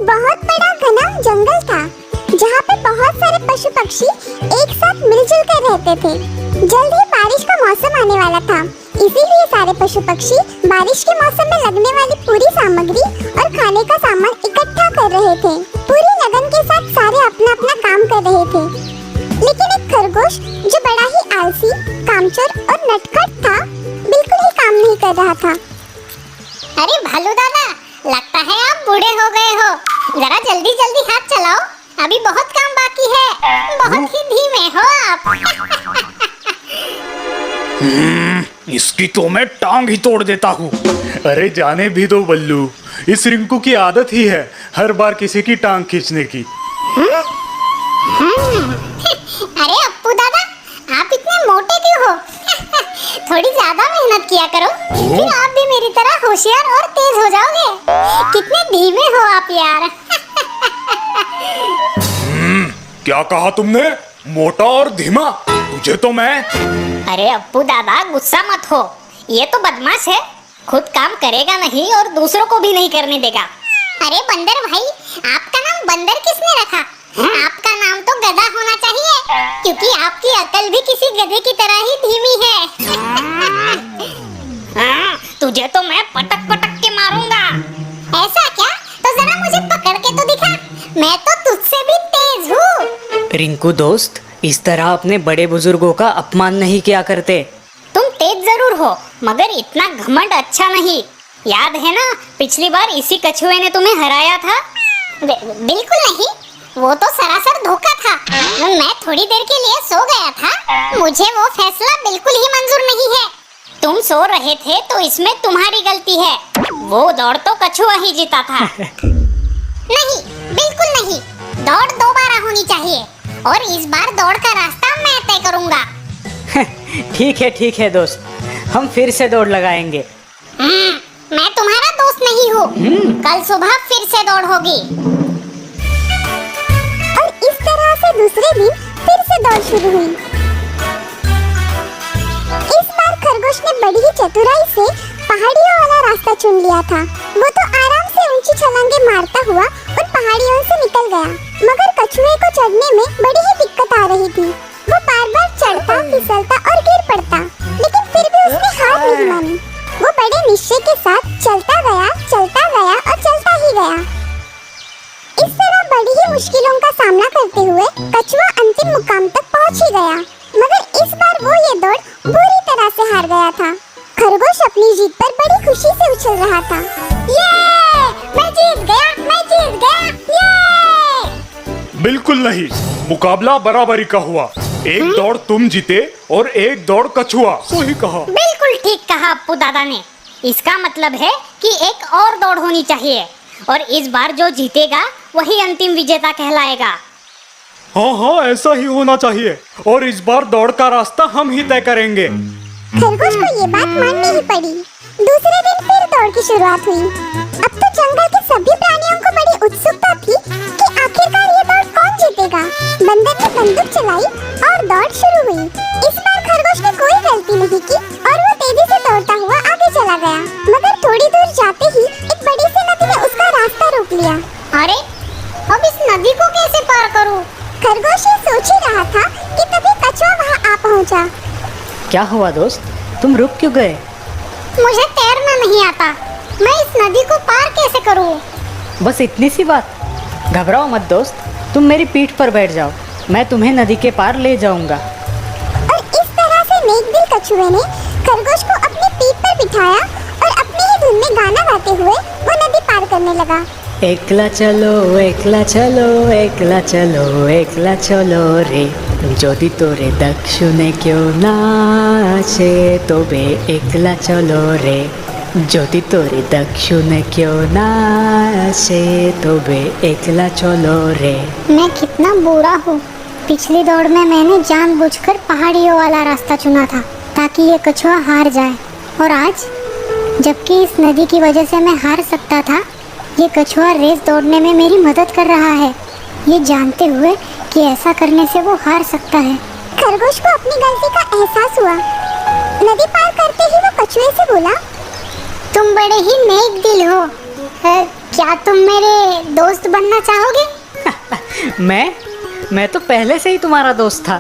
बहुत बड़ा घना जंगल था जहाँ पे बहुत सारे पशु पक्षी एक साथ मिलजुल कर रहते थे। जल्द ही बारिश का मौसम आने वाला था, इसीलिए सारे पशु पक्षी बारिश के मौसम में लगने वाली पूरी सामग्री और खाने का सामान इकट्ठा कर रहे थे। पूरी लगन के साथ सारे अपना अपना काम कर रहे थे, लेकिन एक खरगोश जो बड़ा ही आलसी, कामचोर और नटखट था, बिल्कुल ही काम नहीं कर रहा था। अरे भालू दादा, लगता है आप बूढ़े हो गए हो। जरा जल्दी जल्दी हाथ चलाओ, अभी बहुत काम बाकी है। बहुत ही धीमे हो आप। इसकी तो मैं टांग ही तोड़ देता हूँ। अरे जाने भी दो बल्लू, इस रिंकू की आदत ही है हर बार किसी की टांग खींचने की। अरे अप्पू दादा, आप इतने मोटे क्यों हो? थोड़ी ज्यादा मेहनत किया करो, फिर आप भी मेरी तरह होशियार और तेज हो जाओगे। कितने धीमे हो आप यार। क्या कहा तुमने? मोटा और धीमा? तुझे तो मैं। अरे अप्पू दादा, गुस्सा मत हो। ये तो बदमाश है, खुद काम करेगा नहीं और दूसरों को भी नहीं करने देगा। अरे बंदर भाई, आपका नाम बंदर किसने रखा? आपका नाम तो गधा होना चाहिए, क्योंकि आपकी अकल भी किसी गधे की तरह ही धीमी है। तुझे तो मैं पटक पटक के मारूंगा। ऐसा क्या? तो जरा मुझे पकड़ के तो दिखा, मैं तो तुझसे भी तेज हूँ। रिंकू दोस्त, इस तरह अपने बड़े बुजुर्गों का अपमान नहीं किया करते। तुम तेज जरूर हो, मगर इतना घमंड अच्छा नहीं। याद है ना, पिछली बार इसी कछुए ने तुम्हें हराया था। बिल्कुल नहीं, वो तो सरासर धोखा था। मैं थोड़ी देर के लिए सो गया था, मुझे वो फैसला बिल्कुल ही मंजूर नहीं है। तुम सो रहे थे तो इसमें तुम्हारी गलती है। वो दौड़ तो कछुआ ही जीता था। नहीं, बिल्कुल नहीं, दौड़ दोबारा होनी चाहिए और इस बार दौड़ का रास्ता मैं तय करूंगा। ठीक है दोस्त, हम फिर से दौड़ लगाएंगे। मैं तुम्हारा दोस्त नहीं हूँ। कल सुबह फिर से दौड़ होगी। और इस तरह से दूसरे दिन फिर से दौड़ शुरू हुई। इस बार खरगोश ने बड़ी ही चतुराई से पहाड़ियों वाला रास्ता चुन लिया था। वो तो आराम से ऊंची छलांगे मारता हुआ उन पहाड़ियों से निकल गया, मगर कछुए को चढ़ने में बड़ी ही दिक्कत आ रही थी। वो बार-बार चढ़ता, फिसलता और गिर पड़ता, लेकिन फिर भी उसने हार नहीं मानी। वो बड़े निश्चय के साथ चलता गया और चलता ही गया। इस तरह बड़ी ही मुश्किलों का सामना करते हुए कछुआ अंतिम मुकाम तक पहुंच ही गया, मगर इस बार वो ये दौड़ बुरी तरह से हार गया था। खरगोश अपनी जीत पर बड़ी खुशी से उछल रहा था। ये! मैं जीत गया! ये! बिल्कुल नहीं, मुकाबला बराबरी का हुआ। एक दौड़ तुम जीते और एक दौड़ कछुआ। सही कहा। बिल्कुल ठीक कहा अप्पू दादा ने। इसका मतलब है कि एक और दौड़ होनी चाहिए और इस बार जो जीतेगा वही अंतिम विजेता कहलाएगा। हाँ, ऐसा ही होना चाहिए और इस बार दौड़ का रास्ता हम ही तय करेंगे। खरगोश को ये बात माननी ही पड़ी। दूसरे दिन फिर दौड़ की शुरुआत हुई। अब तो जंगल के सभी प्राणियों को बड़ी उत्सुकता थी कि आखिरकार ये दौड़ कौन जीतेगा। बंदर ने बंदूक चलाई और दौड़ शुरू हुई। इस बार खरगोश ने कोई गलती नहीं की और वो तेजी से दौड़ता हुआ आगे चला गया, मगर थोड़ी दूर जाते ही एक बड़ी सी नदी ने उसका रास्ता रोक लिया। अरे, अब इस नदी को कैसे पार करूं? खरगोश ये सोच ही रहा था कि तभी कछुआ वहाँ आ पहुँचा। क्या हुआ दोस्त, तुम रुक क्यों गए? मुझे तैरना नहीं आता, मैं इस नदी को पार कैसे करूं? बस इतनी सी बात। घबराओ मत दोस्त, तुम मेरी पीठ पर बैठ जाओ, मैं तुम्हें नदी के पार ले जाऊंगा। और इस तरह से नेकदिल कछुए ने खरगोश को अपनी पीठ पर बिठाया और अपनी ही धुन में गाना गाते हुए वो नदी पार करने लगा। एकला चलो एकला चलो एकला चलो एकला चलो रे, যদি তোরে দক্ষিণে কেউ না আসে তবে একলা চলো রে, যদি তোরে দক্ষিণে কেউ না আসে তবে একলা চলো রে। मैं कितना बुरा हूँ। पिछली दौड़ में मैंने जानबूझकर पहाड़ियों वाला रास्ता चुना था ताकि ये कछुआ हार जाए, और आज जबकि इस नदी की वजह से मैं हार सकता था, ये कछुआ रेस दौड़ने में मेरी मदद कर रहा है, ये जानते हुए कि ऐसा करने से वो हार सकता है। खरगोश को अपनी गलती का एहसास हुआ। नदी पार करते ही वो कछुए से बोला, तुम बड़े ही नेक दिल हो। क्या तुम मेरे दोस्त बनना चाहोगे? मैं तो पहले से ही तुम्हारा दोस्त था,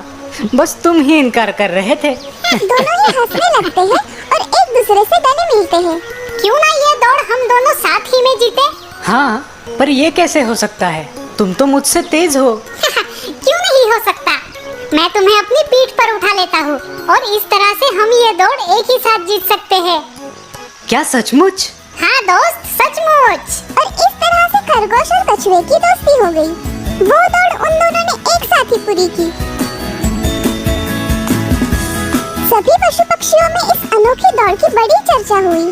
बस तुम ही इनकार कर रहे थे। दोनों ही हंसने लगते हैं और एक दूसरे से गले मिलते हैं। क्यों ना ये दौड़ हम दोनों साथ ही में जीते? हाँ, पर ये कैसे हो सकता है? तुम तो मुझसे तेज हो। क्यों नहीं हो सकता? मैं तुम्हें अपनी पीठ पर उठा लेता हूँ और इस तरह से हम ये दौड़ एक ही साथ जीत सकते हैं। क्या सचमुच? हाँ दोस्त, सचमुच। और इस तरह से खरगोश और कछुए की दोस्ती हो गई। वो दौड़ उन दोनों ने एक साथ ही पूरी की। सभी पशु पक्षियों में इस अनोखी दौड़ की बड़ी चर्चा हुई।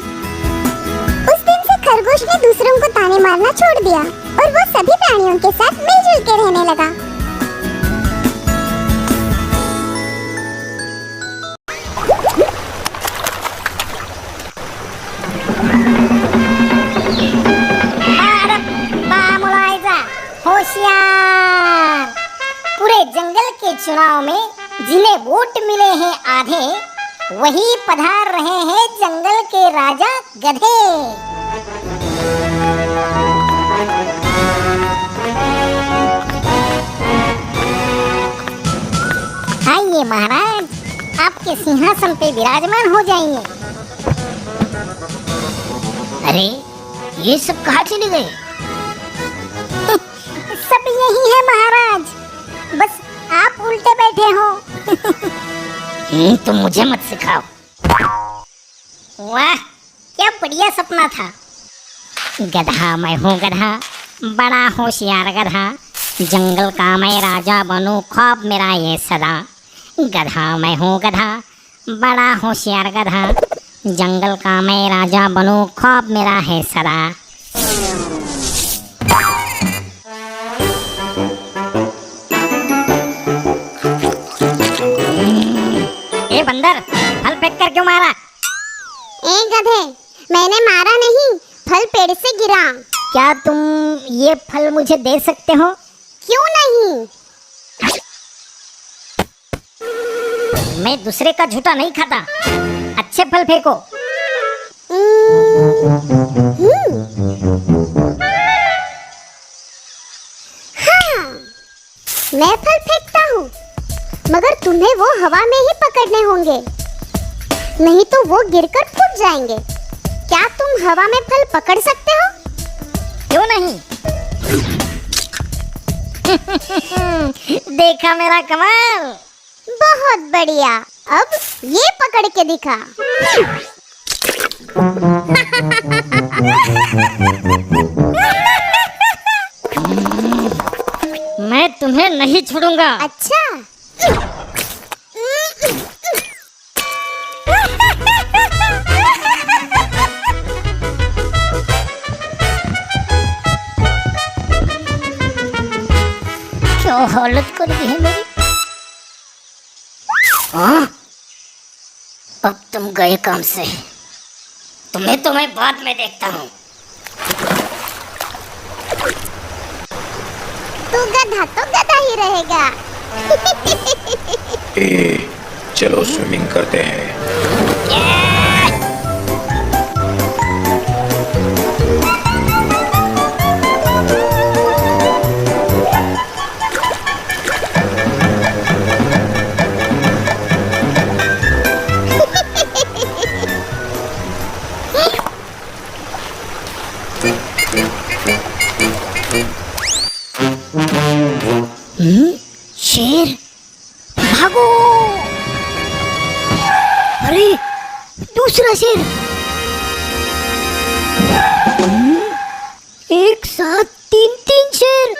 उस दिन से खरगोश ने दूसरों को ताने मारना छोड़ दिया और वो सभी प्राणियों के साथ मिलजुल के रहने लगा। होशियार! पूरे जंगल के चुनाव में जिन्हें वोट मिले हैं आधे, वही पधार रहे हैं जंगल के राजा गधे। आइए महाराज, आपके सिंहासन पे विराजमान हो जाइए। अरे, ये सब कहाँ चले गए? सब यही है महाराज, बस आप उल्टे बैठे हो। तुम मुझे मत सिखाओ। वाह, क्या बढ़िया सपना था। गधा मैं हूँ गधा, बड़ा होशियार गधा, जंगल का मैं राजा बनूं ख्वाब मेरा ये सदा। गधा मैं हूँ गधा, बड़ा होशियार गधा, जंगल का मैं राजा बनूं ख्वाब मेरा है सदा। ए बंदर, फल फेंक कर क्यों मारा? ए गधे, मैंने मारा नहीं, फल पेड़ से गिरा। क्या तुम ये फल मुझे दे सकते हो? क्यों नहीं? मैं दूसरे का झूठा नहीं खाता। अच्छे फल फेंको। हाँ, मैं फल फेंकता हूँ, मगर तुम्हें वो हवा में ही पकड़ने होंगे, नहीं तो वो गिरकर फूट जाएंगे। क्या तुम हवा में फल पकड़ सकते हो? क्यों नहीं? देखा मेरा कमाल? बहुत बढ़िया, अब ये पकड़ के दिखा। मैं तुम्हें नहीं छोड़ूंगा। अच्छा, क्या हालत कर दी है मेरी। हाँ? अब तुम गए काम से, तुम्हें तो मैं बाद में देखता हूँ। तू गधा तो गधा ही रहेगा। ए, चलो स्विमिंग करते हैं। शेर, भागो! अरे, दूसरा शेर! एक साथ तीन शेर!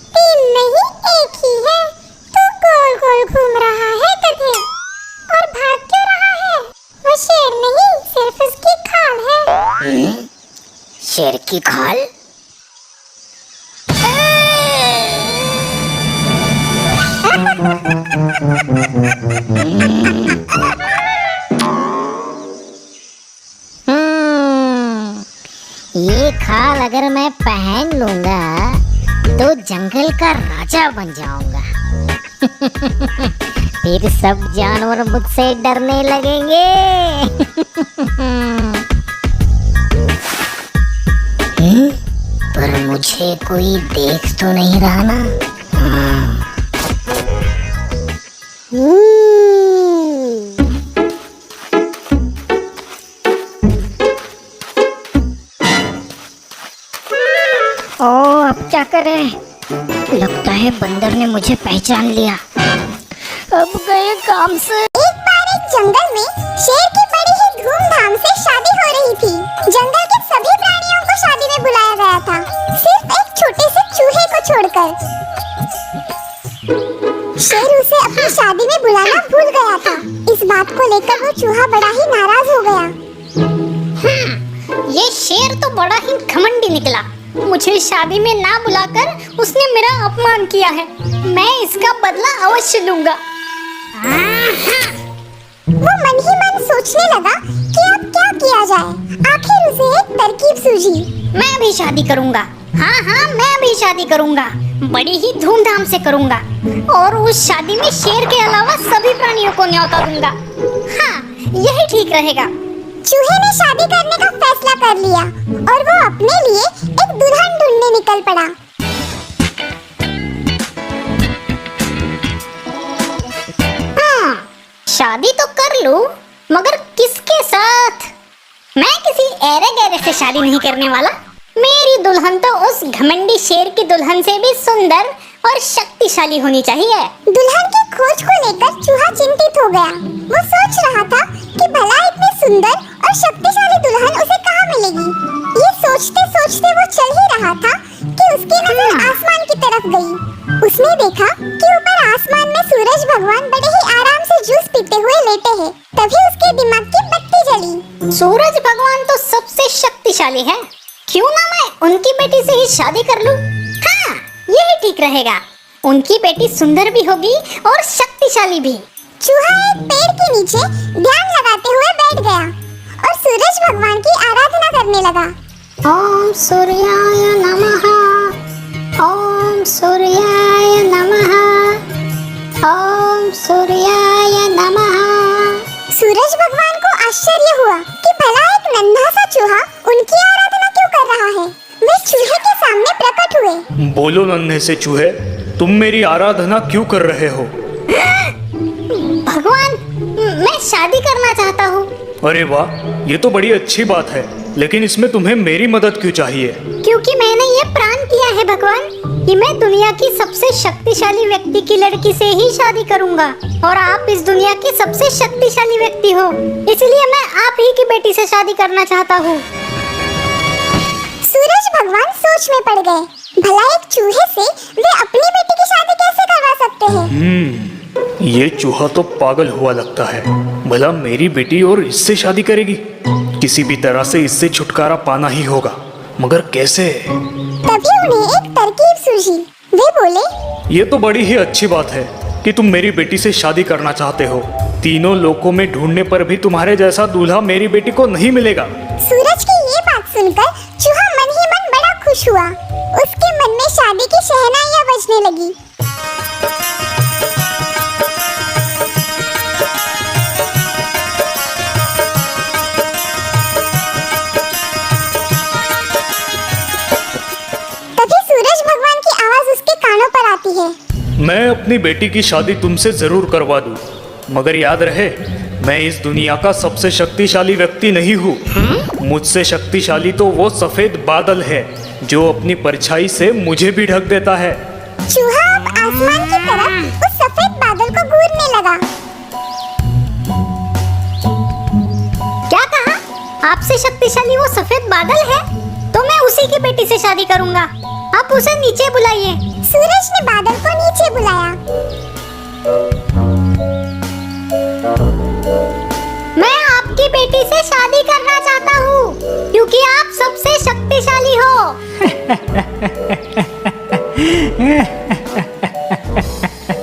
तीन नहीं, एक ही है। तू गोल गोल घूम रहा है गधे, और भाग क्यों रहा है? वो शेर नहीं, सिर्फ उसकी खाल है। शेर की खाल? ये खाल अगर मैं पहन लूंगा तो जंगल का राजा बन जाऊंगा। फिर सब जानवर मुझसे डरने लगेंगे। मुझे कोई देख तो नहीं रहा ना? ओ, अब क्या करें? लगता है बंदर ने मुझे पहचान लिया। अब गए काम से। एक बार एक जंगल में शेर की बड़ी ही धूमधाम से शादी हो रही थी। जंगल के सभी प्राणियों को शादी में बुलाया गया था, सिर्फ एक छोटे से चूहे को छोड़कर। शेर उसे अपनी शादी में बुलाना भूल गया था। इस बात को लेकर वो चूहा बड़ा ही नाराज हो गया। ये शेर तो बड़ा ही घमंडी निकला। मुझे शादी में ना बुलाकर उसने मेरा अपमान किया है। मैं इसका बदला अवश्य लूंगा। वो मन ही मन सोचने लगा कि अब क्या किया जाए। आखिर उसे एक तरकीब सूझी। मैं भी शादी करूंगा। हाँ, मैं भी शादी करूंगा। बड़ी ही धूमधाम से करूंगा और उस शादी में शेर के अलावा सभी प्राणियों को न्योता दूंगा। हाँ, यही ठीक रहेगा। चूहे ने शादी करने का फैसला कर लिया और वो अपने लिए एक दुल्हन ढूंढने निकल पड़ा। शादी तो कर लूं, मगर किसके साथ? मैं किसी ऐरे गैरे से शादी नहीं करने वाला। मेरी दुल्हन तो उस घमंडी शेर की दुल्हन से भी सुंदर और शक्तिशाली होनी चाहिए। दुल्हन की खोज को लेकर चूहा चिंतित हो गया। वो सोच रहा था कि भला इतनी सुंदर और शक्तिशाली दुल्हन उसे कहाँ मिलेगी। ये सोचते सोचते वो चल ही रहा था कि उसकी नजर आसमान की तरफ गई। उसने देखा कि ऊपर आसमान में सूरज भगवान बड़े ही आराम से जूस पीते हुए लेटे हैं। तभी उसके दिमाग की बत्ती जली। सूरज भगवान तो सबसे शक्तिशाली है, क्यों ना मैं उनकी बेटी से ही शादी कर लूं? हाँ, यही ठीक रहेगा। उनकी बेटी सुंदर भी होगी और शक्तिशाली भी। चूहा एक पेड़ के नीचे ध्यान लगाते हुए बैठ गया और सूरज भगवान की आराधना करने लगा। ओम सूर्याय नमः, ओम सूर्याय नमः, ओम सूर्याय नमः। सूरज भगवान को आश्चर्य हुआ कि भला एक नन्हा सा चूहा उनकी आराधना क्यों कर रहा है। वे चूहे के सामने प्रकट हुए। बोलो नन्हे से चूहे, तुम मेरी आराधना क्यों कर रहे हो? भगवान, मैं शादी करना चाहता हूँ। अरे वाह, ये तो बड़ी अच्छी बात है, लेकिन इसमें तुम्हें मेरी मदद क्यों चाहिए? क्योंकि मैंने ये प्रण किया है भगवान कि मैं दुनिया की सबसे शक्तिशाली व्यक्ति की लड़की से ही शादी करूंगा और आप इस दुनिया की सबसे शक्तिशाली व्यक्ति हो, इसलिए मैं आप ही की बेटी से शादी करना चाहता हूँ। सूरज भगवान सोच में पड़ गए। भला एक चूहे से वे अपनी बेटी की शादी कैसे करवा सकते हैं? ये चूहा तो पागल हुआ लगता है। भला मेरी बेटी और इससे शादी करेगी? किसी भी तरह से इससे छुटकारा पाना ही होगा, मगर कैसे? तभी उन्हें एक तरकीब सूझी। वे बोले, ये तो बड़ी ही अच्छी बात है कि तुम मेरी बेटी से शादी करना चाहते हो। तीनों लोकों में ढूंढने पर भी तुम्हारे जैसा दूल्हा मेरी बेटी को नहीं मिलेगा। सूरज की ये बात सुनकर चूहा मन ही मन बड़ा खुश हुआ। उसके मन में शादी की शहनाइयां बजने लगी। तभी सूरज भगवान की आवाज उसके कानों पर आती है। मैं अपनी बेटी की शादी तुमसे जरूर करवा दूं, मगर याद रहे, मैं इस दुनिया का सबसे शक्तिशाली व्यक्ति नहीं हूँ। मुझसे शक्तिशाली तो वो सफेद बादल है जो अपनी परछाई से मुझे भी ढक देता है। चूहा अब आसमान की तरफ उस सफेद बादल को घूरने लगा। क्या कहा? आपसे शक्तिशाली वो सफेद बादल है? तो मैं उसी की बेटी से शादी करूंगा। आप उसे नीचे बुलाइए। सूरज ने बादल को नीचे बुलाया। मैं आपकी बेटी से शादी करना चाहता हूँ क्योंकि आप सबसे शक्तिशाली हो।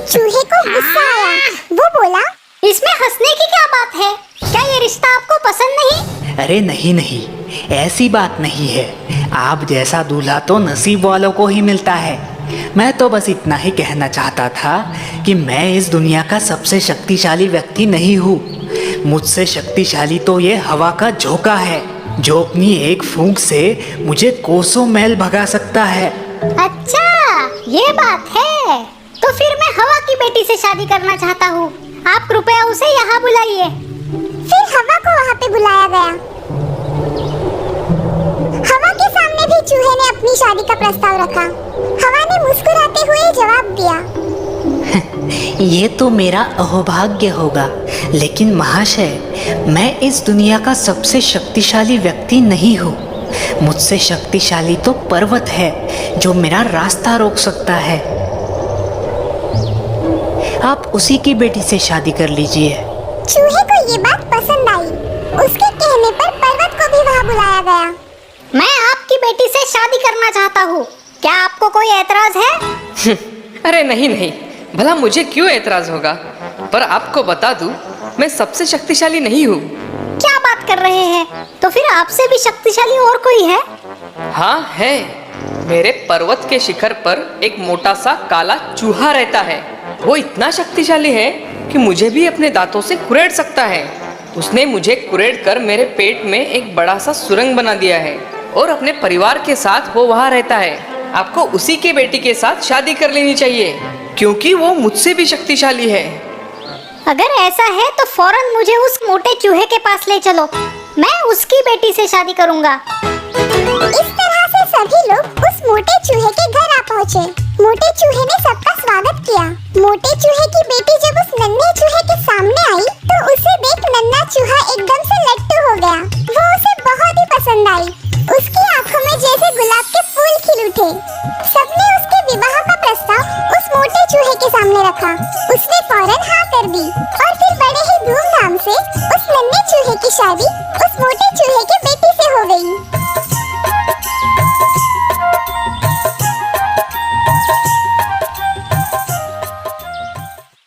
चूहे को गुस्सा आया। वो बोला, इसमें हंसने की क्या बात है? क्या ये रिश्ता आपको पसंद नहीं? अरे नहीं नहीं, ऐसी बात नहीं है। आप जैसा दूल्हा तो नसीब वालों को ही मिलता है। मैं तो बस इतना ही कहना चाहता था कि मैं इस दुनिया का सबसे शक्तिशाली व्यक्ति नहीं हूँ। मुझसे शक्तिशाली तो ये हवा का झोंका है जो अपनी एक फूंक से मुझे कोसों मैल भगा सकता है। अच्छा ये बात है, तो फिर मैं हवा की बेटी से शादी करना चाहता हूँ। आप कृपया उसे यहाँ बुलाइए। फिर हवा को वहाँ पे बुलाया गया। हवा के सामने भी चूहे ने अपनी शादी का प्रस्ताव रखा। हवा ने मुस्कुराते हुए जवाब दिया, ये तो मेरा अहोभाग्य होगा, लेकिन महाशय मैं इस दुनिया का सबसे शक्तिशाली व्यक्ति नहीं हूँ। मुझसे शक्तिशाली तो पर्वत है जो मेरा रास्ता रोक सकता है। आप उसी की बेटी से शादी कर लीजिए। चूहे को ये बात पसंद आई। उसके कहने पर पर्वत को भी वहाँ बुलाया गया। मैं आपकी बेटी से शादी करना चाहता हूँ, क्या आपको कोई ऐतराज है? अरे नहीं नहीं, भला मुझे क्यों ऐतराज होगा, पर आपको बता दूं मैं सबसे शक्तिशाली नहीं हूँ। क्या बात कर रहे हैं? तो फिर आपसे भी शक्तिशाली और कोई है? हाँ है, मेरे पर्वत के शिखर पर एक मोटा सा काला चूहा रहता है। वो इतना शक्तिशाली है कि मुझे भी अपने दांतों से कुरेद सकता है। उसने मुझे कुरेद कर मेरे पेट में एक बड़ा सा सुरंग बना दिया है और अपने परिवार के साथ वो वहाँ रहता है। आपको उसी के बेटी के साथ शादी कर लेनी चाहिए क्योंकि वो मुझसे भी शक्तिशाली है। अगर ऐसा है तो फौरन मुझे उस मोटे चूहे के पास ले चलो, मैं उसकी बेटी से शादी करूंगा। इस तरह से सभी लोग उस मोटे चूहे के घर आ पहुँचे। मोटे चूहे ने सबका स्वागत किया। मोटे चूहे की बेटी जब उस नन्हे चूहे के सामने आई तो उसे देख नन्हा चूहा एकदम से लट्टू हो गया। वो उसे बहुत ही पसंद आई। उसकी आंखों में जैसे गुलाब के फूल खिल उठे। सबने उसके विवाह का प्रस्ताव उस मोटे चूहे के सामने रखा। उसने फौरन हाँ कर दी और फिर बड़े ही धूमधाम से उस नन्हे चूहे की शादी उस मोटे चूहे के